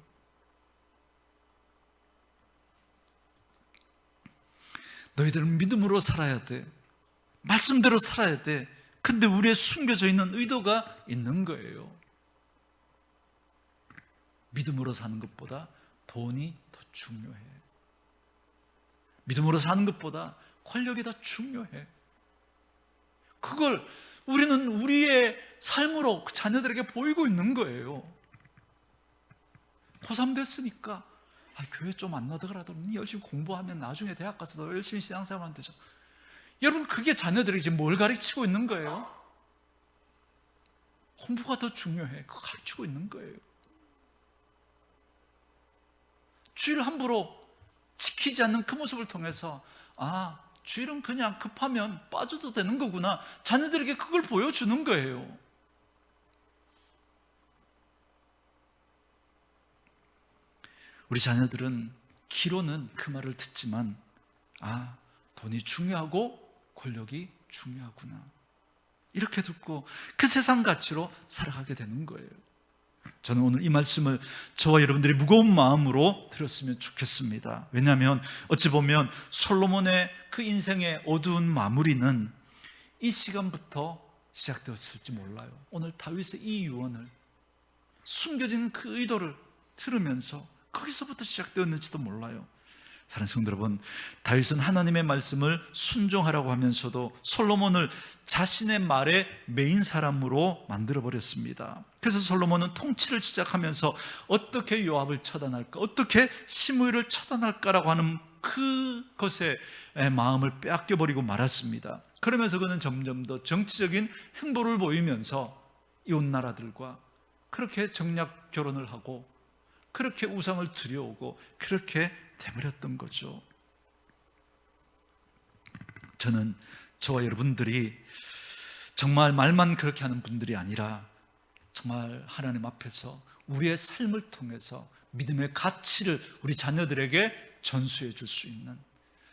너희들은 믿음으로 살아야 돼. 말씀대로 살아야 돼. 근데 우리의 숨겨져 있는 의도가 있는 거예요. 믿음으로 사는 것보다 돈이 더 중요해. 믿음으로 사는 것보다 권력이 더 중요해. 그걸 우리는 우리의 삶으로 그 자녀들에게 보이고 있는 거예요. 고3 됐으니까 교회 좀 안 나더라도 열심히 공부하면 나중에 대학 가서 더 열심히 신앙생활하면 되죠. 여러분, 그게 자녀들에게 지금 뭘 가르치고 있는 거예요? 공부가 더 중요해. 그거 가르치고 있는 거예요. 주일 함부로 지키지 않는 그 모습을 통해서, 주일은 그냥 급하면 빠져도 되는 거구나, 자녀들에게 그걸 보여주는 거예요. 우리 자녀들은 귀로는 그 말을 듣지만, 돈이 중요하고 권력이 중요하구나, 이렇게 듣고 그 세상 가치로 살아가게 되는 거예요. 저는 오늘 이 말씀을 저와 여러분들이 무거운 마음으로 들었으면 좋겠습니다. 왜냐하면 어찌 보면 솔로몬의 그 인생의 어두운 마무리는 이 시간부터 시작되었을지 몰라요. 오늘 다윗의 이 유언을, 숨겨진 그 의도를 들으면서 거기서부터 시작되었는지도 몰라요. 사랑하는 성도 여러분, 다윗은 하나님의 말씀을 순종하라고 하면서도 솔로몬을 자신의 말의 메인 사람으로 만들어버렸습니다. 그래서 솔로몬은 통치를 시작하면서 어떻게 요압을 처단할까, 어떻게 시므이를 처단할까라고 하는 그것에 마음을 빼앗겨버리고 말았습니다. 그러면서 그는 점점 더 정치적인 행보를 보이면서 이웃 나라들과 그렇게 정략 결혼을 하고 그렇게 우상을 들여오고 그렇게 돼버렸던 거죠. 저는 저와 여러분들이 정말 말만 그렇게 하는 분들이 아니라 정말 하나님 앞에서 우리의 삶을 통해서 믿음의 가치를 우리 자녀들에게 전수해 줄 수 있는,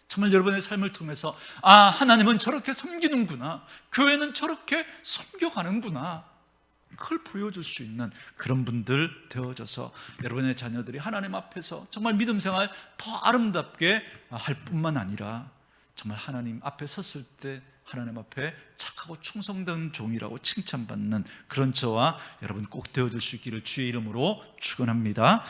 정말 여러분의 삶을 통해서 하나님은 저렇게 섬기는구나, 교회는 저렇게 섬겨가는구나, 그걸 보여줄 수 있는 그런 분들 되어져서 여러분의 자녀들이 하나님 앞에서 정말 믿음 생활 더 아름답게 할 뿐만 아니라 정말 하나님 앞에 섰을 때 하나님 앞에 착하고 충성된 종이라고 칭찬받는 그런 저와 여러분 꼭 되어줄 수 있기를 주의 이름으로 축원합니다.